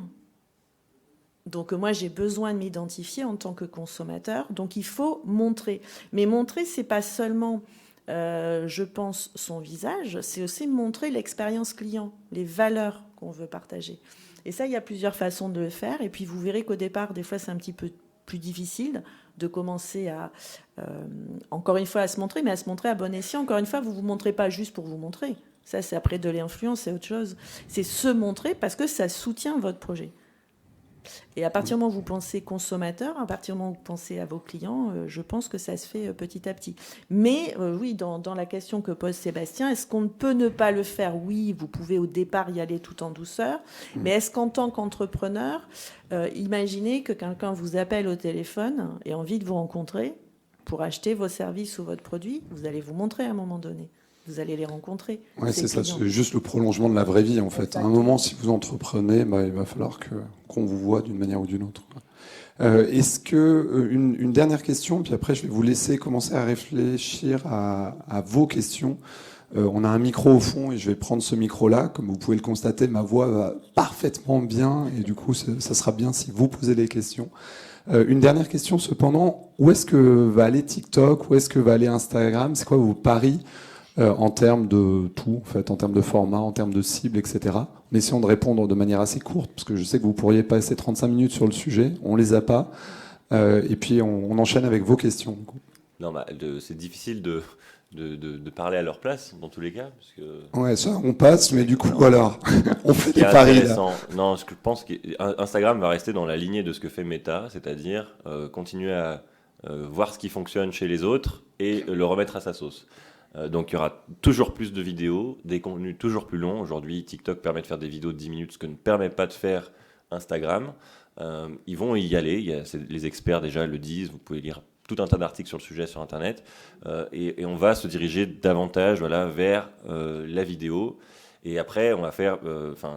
Donc moi, j'ai besoin de m'identifier en tant que consommateur. Donc il faut montrer. Mais montrer, c'est pas seulement, je pense, son visage, c'est aussi montrer l'expérience client, les valeurs qu'on veut partager. Et ça, il y a plusieurs façons de le faire. Et puis vous verrez qu'au départ, des fois, c'est un petit peu plus difficile de commencer à, encore une fois, à se montrer, mais à se montrer à bon escient. Encore une fois, vous ne vous montrez pas juste pour vous montrer. Ça, c'est après de l'influence, c'est autre chose. C'est se montrer parce que ça soutient votre projet. Et à partir du moment où vous pensez consommateur, à partir du moment où vous pensez à vos clients, je pense que ça se fait petit à petit. Mais oui, dans la question que pose Sébastien, est-ce qu'on peut ne pas le faire? Oui, vous pouvez au départ y aller tout en douceur. Mais est-ce qu'en tant qu'entrepreneur, imaginez que quelqu'un vous appelle au téléphone et a envie de vous rencontrer pour acheter vos services ou votre produit, vous allez vous montrer à un moment donné. Vous allez les rencontrer. Oui, c'est ça, c'est juste le prolongement de la vraie vie, en fait. Exactement. À un moment, si vous entreprenez, il va falloir qu'on vous voit d'une manière ou d'une autre. Est-ce que, une dernière question, puis après, je vais vous laisser commencer à réfléchir à vos questions. On a un micro au fond et je vais prendre ce micro-là. Comme vous pouvez le constater, ma voix va parfaitement bien et du coup, ça sera bien si vous posez les questions. Une dernière question, cependant. Où est-ce que va aller TikTok? Où est-ce que va aller Instagram? C'est quoi vos paris en termes de tout, en fait, en termes de format, en termes de cible, etc. En essayant de répondre de manière assez courte, parce que je sais que vous pourriez passer 35 minutes sur le sujet, on les a pas, et puis on enchaîne avec vos questions. Non, c'est difficile de parler à leur place, dans tous les cas. Parce que... Ouais, ça, on passe, mais du coup, alors, on fait des paris, là. Non, je pense qu'Instagram va rester dans la lignée de ce que fait Meta, c'est-à-dire continuer à voir ce qui fonctionne chez les autres et le remettre à sa sauce. Donc il y aura toujours plus de vidéos, des contenus toujours plus longs. Aujourd'hui, TikTok permet de faire des vidéos de 10 minutes, ce que ne permet pas de faire Instagram. Ils vont y aller, les experts déjà le disent, vous pouvez lire tout un tas d'articles sur le sujet sur Internet. Et on va se diriger davantage vers la vidéo. Et après, on va faire,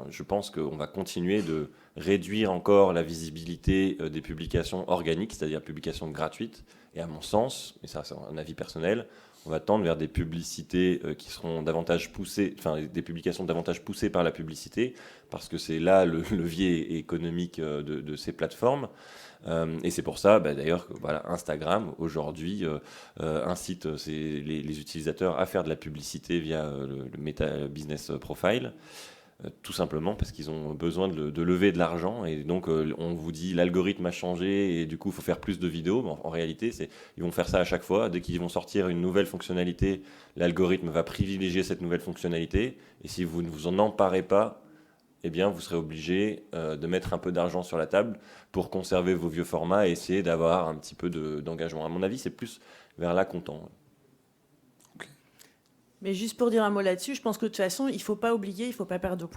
je pense qu'on va continuer de réduire encore la visibilité des publications organiques, c'est-à-dire publications gratuites. Et à mon sens, et ça c'est un avis personnel, on va tendre vers des publicités qui seront davantage poussées, des publications davantage poussées par la publicité, parce que c'est là le levier économique de ces plateformes. Et c'est pour ça, d'ailleurs, Instagram aujourd'hui incite les utilisateurs à faire de la publicité via le Meta Business Profile. Tout simplement parce qu'ils ont besoin de lever de l'argent et donc on vous dit l'algorithme a changé et du coup il faut faire plus de vidéos. Mais en réalité, ils vont faire ça à chaque fois. Dès qu'ils vont sortir une nouvelle fonctionnalité, l'algorithme va privilégier cette nouvelle fonctionnalité et si vous ne vous en emparez pas, eh bien vous serez obligé de mettre un peu d'argent sur la table pour conserver vos vieux formats et essayer d'avoir un petit peu d'engagement. À mon avis, c'est plus vers là qu'on tend. Mais juste pour dire un mot là-dessus, je pense que de toute façon, il ne faut pas oublier, il ne faut pas perdre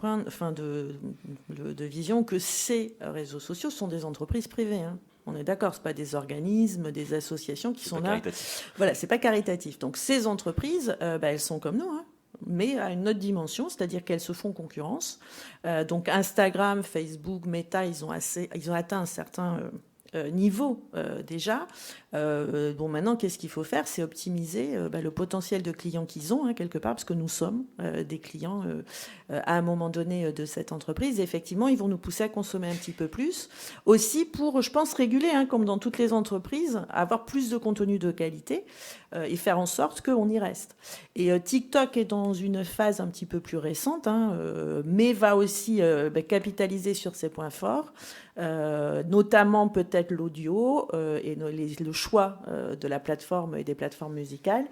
de vision que ces réseaux sociaux sont des entreprises privées. Hein. On est d'accord, ce ne sont pas des organismes, des associations qui sont là. Caritatif. Voilà, ce n'est pas caritatif. Donc ces entreprises, elles sont comme nous, hein, mais à une autre dimension, c'est-à-dire qu'elles se font concurrence. Donc Instagram, Facebook, Meta, ils ont atteint un certain niveau déjà. Maintenant, qu'est-ce qu'il faut faire? C'est optimiser le potentiel de clients qu'ils ont, hein, quelque part, parce que nous sommes des clients à un moment donné de cette entreprise. Et effectivement, ils vont nous pousser à consommer un petit peu plus. Aussi pour, je pense, réguler, hein, comme dans toutes les entreprises, avoir plus de contenu de qualité et faire en sorte qu'on y reste. Et TikTok est dans une phase un petit peu plus récente, hein, mais va aussi capitaliser sur ses points forts, notamment peut-être l'audio et le choix de la plateforme et des plateformes musicales.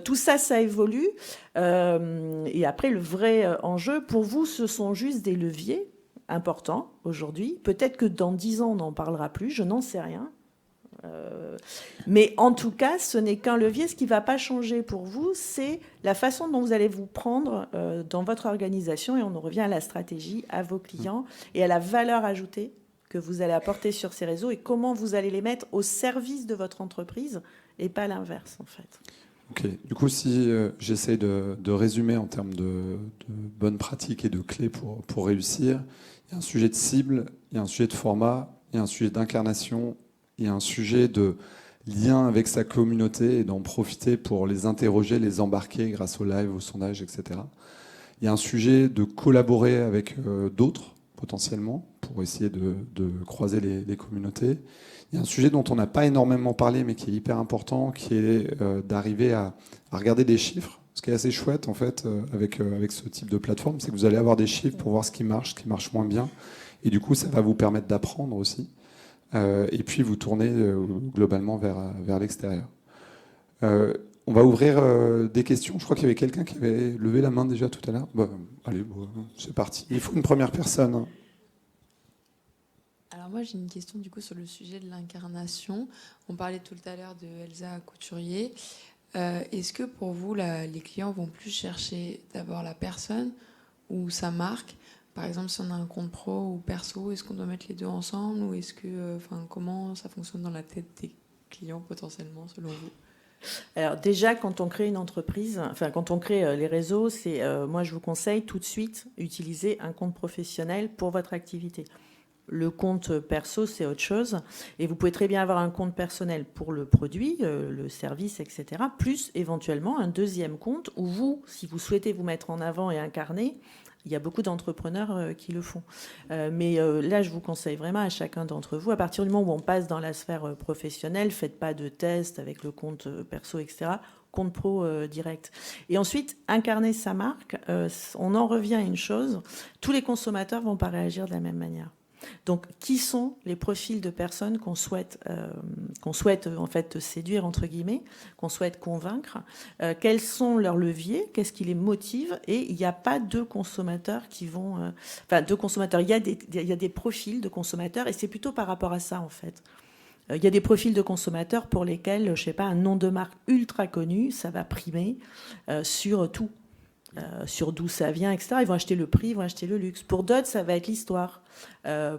Tout ça, ça évolue. Et après, le vrai enjeu, pour vous, ce sont juste des leviers importants aujourd'hui. Peut-être que dans 10 ans, on n'en parlera plus, je n'en sais rien. Mais en tout cas, ce n'est qu'un levier. Ce qui ne va pas changer pour vous, c'est la façon dont vous allez vous prendre dans votre organisation. Et on en revient à la stratégie, à vos clients et à la valeur ajoutée que vous allez apporter sur ces réseaux et comment vous allez les mettre au service de votre entreprise et pas l'inverse, en fait. Ok. Du coup, si j'essaie de résumer en termes de bonnes pratiques et de clés pour réussir, il y a un sujet de cible, il y a un sujet de format, il y a un sujet d'incarnation, il y a un sujet de lien avec sa communauté et d'en profiter pour les interroger, les embarquer grâce au live, au sondage, etc. Il y a un sujet de collaborer avec d'autres, potentiellement, pour essayer de croiser les communautés. Il y a un sujet dont on n'a pas énormément parlé, mais qui est hyper important, qui est d'arriver à regarder des chiffres. Ce qui est assez chouette, en fait, avec ce type de plateforme, c'est que vous allez avoir des chiffres pour voir ce qui marche moins bien. Et du coup, ça va vous permettre d'apprendre aussi. Et puis, vous tournez globalement vers l'extérieur. On va ouvrir des questions. Je crois qu'il y avait quelqu'un qui avait levé la main déjà tout à l'heure. Allez, c'est parti. Il faut une première personne. Alors moi j'ai une question du coup sur le sujet de l'incarnation. On parlait tout à l'heure de Elsa Couturier. Est-ce que pour vous les clients vont plus chercher d'abord la personne ou sa marque? Par exemple, si on a un compte pro ou perso, est-ce qu'on doit mettre les deux ensemble ou est-ce que, comment ça fonctionne dans la tête des clients potentiellement selon vous? Alors déjà, quand on crée une entreprise, quand on crée les réseaux, moi je vous conseille tout de suite utiliser un compte professionnel pour votre activité. Le compte perso, c'est autre chose. Et vous pouvez très bien avoir un compte personnel pour le produit, le service, etc. Plus éventuellement un deuxième compte où vous, si vous souhaitez vous mettre en avant et incarner, il y a beaucoup d'entrepreneurs qui le font. Mais là, je vous conseille vraiment à chacun d'entre vous, à partir du moment où on passe dans la sphère professionnelle, faites pas de tests avec le compte perso, etc., compte pro direct. Et ensuite, incarner sa marque, on en revient à une chose, tous les consommateurs vont pas réagir de la même manière. Donc, qui sont les profils de personnes qu'on souhaite en fait séduire entre guillemets, qu'on souhaite convaincre? Quels sont leurs leviers? Qu'est-ce qui les motive? Et il n'y a pas deux consommateurs qui vont, deux consommateurs. Il y a des profils de consommateurs et c'est plutôt par rapport à ça en fait. Il y a des profils de consommateurs pour lesquels, je sais pas, un nom de marque ultra connu, ça va primer sur tout. Sur d'où ça vient, etc. Ils vont acheter le prix, ils vont acheter le luxe. Pour d'autres, ça va être l'histoire.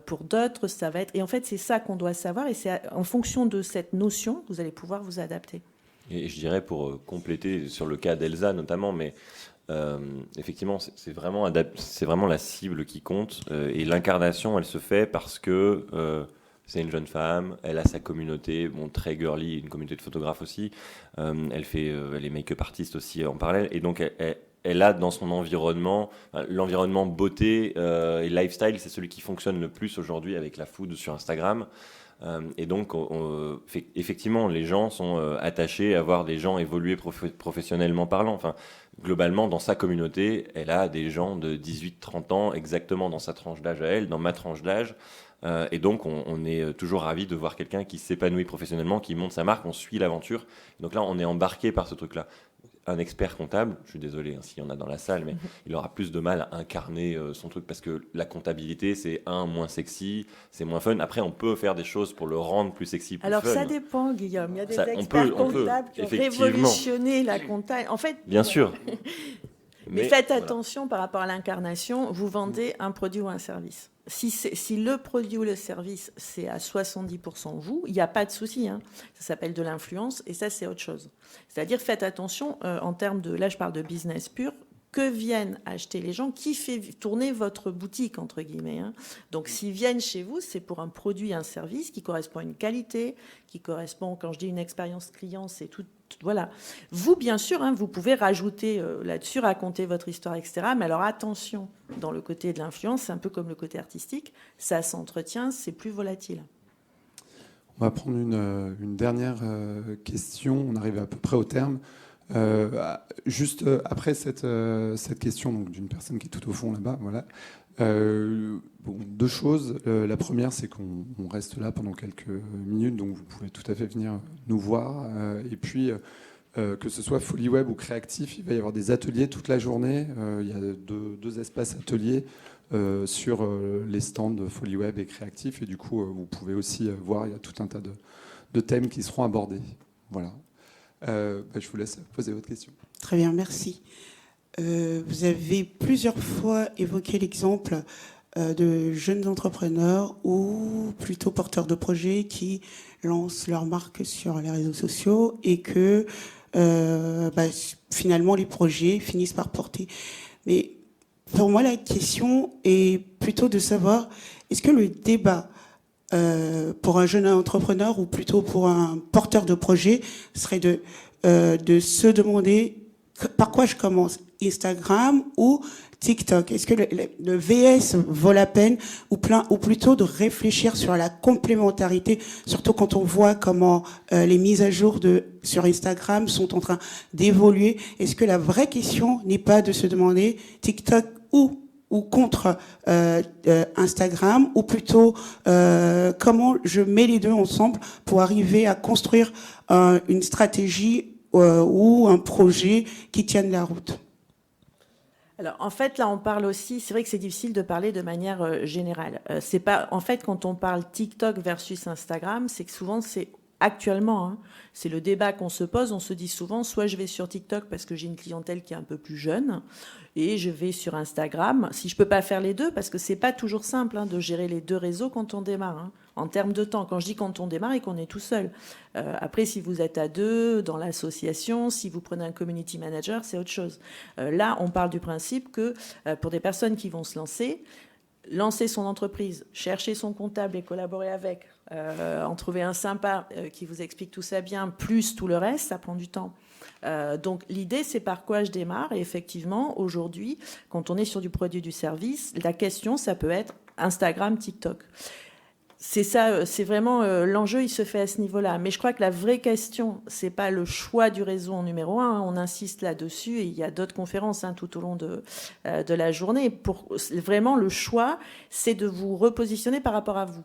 Pour d'autres, ça va être... Et en fait, c'est ça qu'on doit savoir. Et c'est en fonction de cette notion que vous allez pouvoir vous adapter. Et je dirais, pour compléter sur le cas d'Elsa notamment, mais effectivement, c'est vraiment la cible qui compte. Et l'incarnation, elle se fait parce que... c'est une jeune femme, elle a sa communauté, très girly, une communauté de photographes aussi. Elle est make-up artiste aussi en parallèle. Et donc, elle a dans son environnement, l'environnement beauté et lifestyle, c'est celui qui fonctionne le plus aujourd'hui avec la food sur Instagram. Et donc, effectivement, les gens sont attachés à voir des gens évoluer professionnellement parlant. Enfin, globalement, dans sa communauté, elle a des gens de 18-30 ans, exactement dans sa tranche d'âge à elle, dans ma tranche d'âge. Et donc, on est toujours ravis de voir quelqu'un qui s'épanouit professionnellement, qui monte sa marque, on suit l'aventure. Donc là, on est embarqué par ce truc-là. un expert comptable, je suis désolé s'il y en a dans la salle, mais il aura plus de mal à incarner son truc parce que la comptabilité, c'est moins sexy, c'est moins fun. Après, on peut faire des choses pour le rendre plus sexy, plus Alors fun. ça dépend, Guillaume. Il y a des Ça, experts on peut, comptables qui ont effectivement. révolutionné la compta. En fait, Bien sûr. mais faites voilà. attention par rapport à l'incarnation. Vous vendez un produit ou un service. Si le produit ou le service, c'est à 70% vous, il n'y a pas de souci. Hein. Ça s'appelle de l'influence et ça, c'est autre chose. C'est-à-dire, faites attention en termes de... Là, je parle de business pur. Que viennent acheter les gens, qui fait tourner votre boutique, entre guillemets. Hein. Donc, s'ils viennent chez vous, c'est pour un produit, un service qui correspond à une qualité, qui correspond, quand je dis une expérience client, c'est tout. Voilà. Vous, bien sûr, hein, vous pouvez rajouter là-dessus, raconter votre histoire, etc. Mais alors, attention, dans le côté de l'influence, c'est un peu comme le côté artistique, ça s'entretient, c'est plus volatile. On va prendre une dernière question. On arrive à peu près au terme. Juste après cette question donc, d'une personne qui est tout au fond là-bas, voilà. Deux choses. La première, c'est qu'on reste là pendant quelques minutes, donc vous pouvez tout à fait venir nous voir. Et puis, que ce soit FoliWeb ou Créactif, il va y avoir des ateliers toute la journée. Il y a deux espaces ateliers sur les stands de FoliWeb et Créactif. Et du coup, vous pouvez aussi voir, il y a tout un tas de thèmes qui seront abordés. Voilà. Je vous laisse poser votre question. Très bien, merci. Vous avez plusieurs fois évoqué l'exemple de jeunes entrepreneurs ou plutôt porteurs de projets qui lancent leur marque sur les réseaux sociaux et que finalement les projets finissent par porter. Mais pour moi, la question est plutôt de savoir, est-ce que le débat pour un jeune entrepreneur ou plutôt pour un porteur de projet serait de se demander par quoi je commence, Instagram ou TikTok? Est-ce que le VS vaut la peine ou plutôt de réfléchir sur la complémentarité, surtout quand on voit comment les mises à jour sur Instagram sont en train d'évoluer? Est-ce que la vraie question n'est pas de se demander TikTok ou contre Instagram, ou plutôt comment je mets les deux ensemble pour arriver à construire une stratégie ou un projet qui tienne la route? Alors, en fait, là, on parle aussi... C'est vrai que c'est difficile de parler de manière générale. C'est pas... En fait, quand on parle TikTok versus Instagram, c'est que souvent, c'est actuellement, hein, c'est le débat qu'on se pose. On se dit souvent, soit je vais sur TikTok parce que j'ai une clientèle qui est un peu plus jeune, et je vais sur Instagram. Si je peux pas faire les deux, parce que c'est pas toujours simple de gérer les deux réseaux quand on démarre, hein, en termes de temps. Quand je dis quand on démarre et qu'on est tout seul. Après, si vous êtes à deux dans l'association, si vous prenez un community manager, c'est autre chose. Là, on parle du principe que pour des personnes qui vont se lancer son entreprise, chercher son comptable et collaborer avec, en trouver un sympa qui vous explique tout ça bien, plus tout le reste, ça prend du temps. Donc l'idée, c'est par quoi je démarre. Et effectivement, aujourd'hui, quand on est sur du produit, du service, la question, ça peut être Instagram, TikTok. C'est ça, c'est vraiment l'enjeu, il se fait à ce niveau-là. Mais je crois que la vraie question, c'est pas le choix du réseau en numéro 1. On insiste là-dessus et il y a d'autres conférences tout au long de la journée. Vraiment, le choix, c'est de vous repositionner par rapport à vous.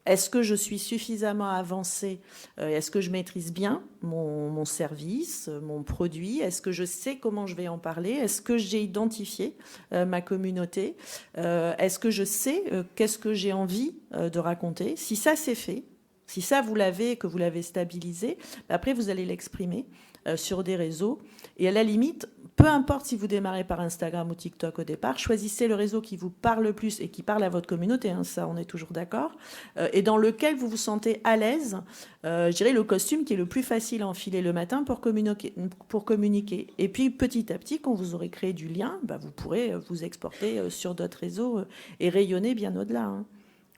Est-ce que je suis suffisamment avancée? Est-ce que je maîtrise bien mon service, mon produit? Est-ce que je sais comment je vais en parler? Est-ce que j'ai identifié ma communauté? Est-ce que je sais qu'est-ce que j'ai envie de raconter? Si ça, c'est fait, si ça, vous l'avez, que vous l'avez stabilisé, après, vous allez l'exprimer sur des réseaux. Et à la limite, peu importe si vous démarrez par Instagram ou TikTok au départ, choisissez le réseau qui vous parle le plus et qui parle à votre communauté, ça on est toujours d'accord, et dans lequel vous vous sentez à l'aise, je dirais le costume qui est le plus facile à enfiler le matin pour communiquer. Et puis petit à petit, quand vous aurez créé du lien, vous pourrez vous exporter sur d'autres réseaux et rayonner bien au-delà.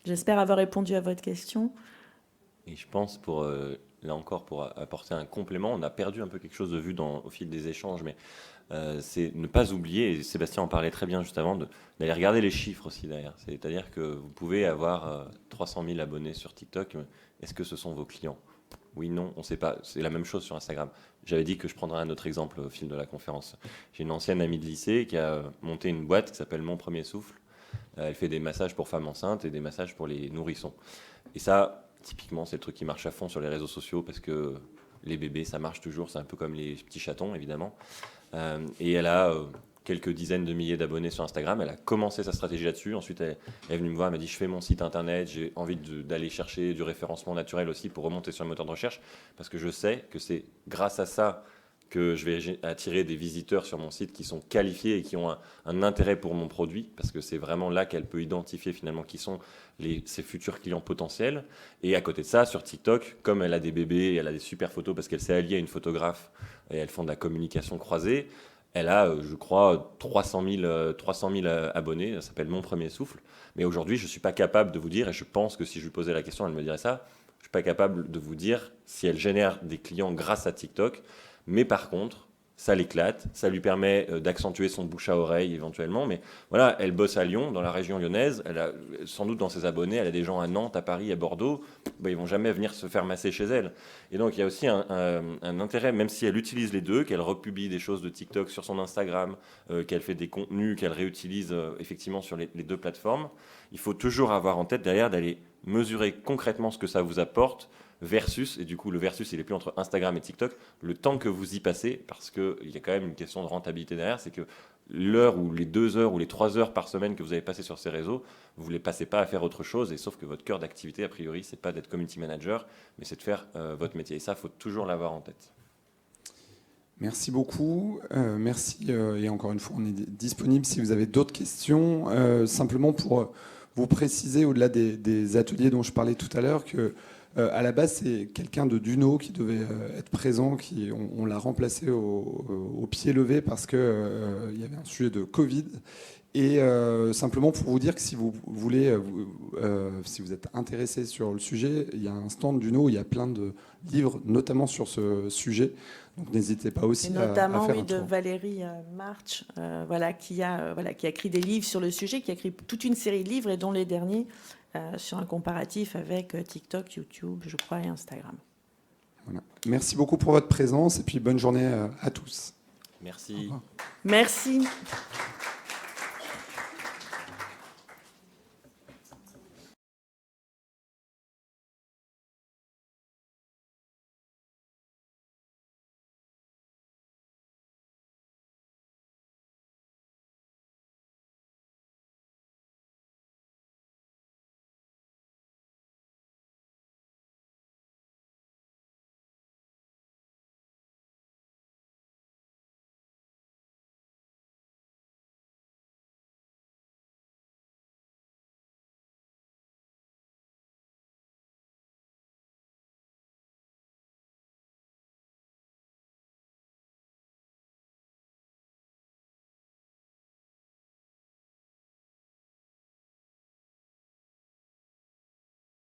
J'espère avoir répondu à votre question. Et je pense là encore, pour apporter un complément, on a perdu un peu quelque chose de vue au fil des échanges, mais c'est ne pas oublier, et Sébastien en parlait très bien juste avant, d'aller regarder les chiffres aussi derrière. C'est-à-dire que vous pouvez avoir 300 000 abonnés sur TikTok, mais est-ce que ce sont vos clients? Oui, non, on ne sait pas. C'est la même chose sur Instagram. J'avais dit que je prendrais un autre exemple au fil de la conférence. J'ai une ancienne amie de lycée qui a monté une boîte qui s'appelle Mon Premier Souffle. Elle fait des massages pour femmes enceintes et des massages pour les nourrissons. Et ça... Typiquement, c'est le truc qui marche à fond sur les réseaux sociaux parce que les bébés, ça marche toujours, c'est un peu comme les petits chatons, évidemment. Et elle a quelques dizaines de milliers d'abonnés sur Instagram. Elle a commencé sa stratégie là-dessus. Ensuite, elle est venue me voir, elle m'a dit, je fais mon site internet, j'ai envie d'aller chercher du référencement naturel aussi pour remonter sur le moteur de recherche, parce que je sais que c'est grâce à ça que je vais attirer des visiteurs sur mon site qui sont qualifiés et qui ont un intérêt pour mon produit, parce que c'est vraiment là qu'elle peut identifier finalement qui sont ses futurs clients potentiels. Et à côté de ça, sur TikTok, comme elle a des bébés, elle a des super photos parce qu'elle s'est alliée à une photographe et elles font de la communication croisée, elle a, je crois, 300 000 abonnés, ça s'appelle Mon Premier Souffle. Mais aujourd'hui, je ne suis pas capable de vous dire, et je pense que si je lui posais la question, elle me dirait ça, je ne suis pas capable de vous dire si elle génère des clients grâce à TikTok. Mais par contre, ça l'éclate, ça lui permet d'accentuer son bouche à oreille éventuellement. Mais voilà, elle bosse à Lyon, dans la région lyonnaise. Elle a, sans doute dans ses abonnés, elle a des gens à Nantes, à Paris, à Bordeaux. Ils ne vont jamais venir se faire masser chez elle. Et donc, il y a aussi un intérêt, même si elle utilise les deux, qu'elle republie des choses de TikTok sur son Instagram, qu'elle fait des contenus, qu'elle réutilise effectivement sur les deux plateformes. Il faut toujours avoir en tête derrière d'aller mesurer concrètement ce que ça vous apporte, versus, et du coup le versus il est plus entre Instagram et TikTok, le temps que vous y passez, parce qu'il y a quand même une question de rentabilité derrière, c'est que l'heure ou les 2 heures ou les 3 heures par semaine que vous avez passé sur ces réseaux, vous ne les passez pas à faire autre chose, et sauf que votre cœur d'activité, a priori, c'est pas d'être community manager, mais c'est de faire votre métier, et ça, il faut toujours l'avoir en tête. Merci beaucoup, merci, et encore une fois, on est disponible si vous avez d'autres questions, simplement pour vous préciser, au-delà des ateliers dont je parlais tout à l'heure, que à la base, c'est quelqu'un de Duno qui devait être présent, on l'a remplacé au pied levé parce qu'il y avait un sujet de Covid. Et simplement pour vous dire que si vous voulez, si vous êtes intéressé sur le sujet, il y a un stand Duno où il y a plein de livres, notamment sur ce sujet. Donc n'hésitez pas aussi à faire un tour. De Valérie March, qui a écrit des livres sur le sujet, qui a écrit toute une série de livres, et dont les derniers sur un comparatif avec TikTok, YouTube, je crois, et Instagram. Voilà. Merci beaucoup pour votre présence et puis bonne journée à tous. Merci. Merci.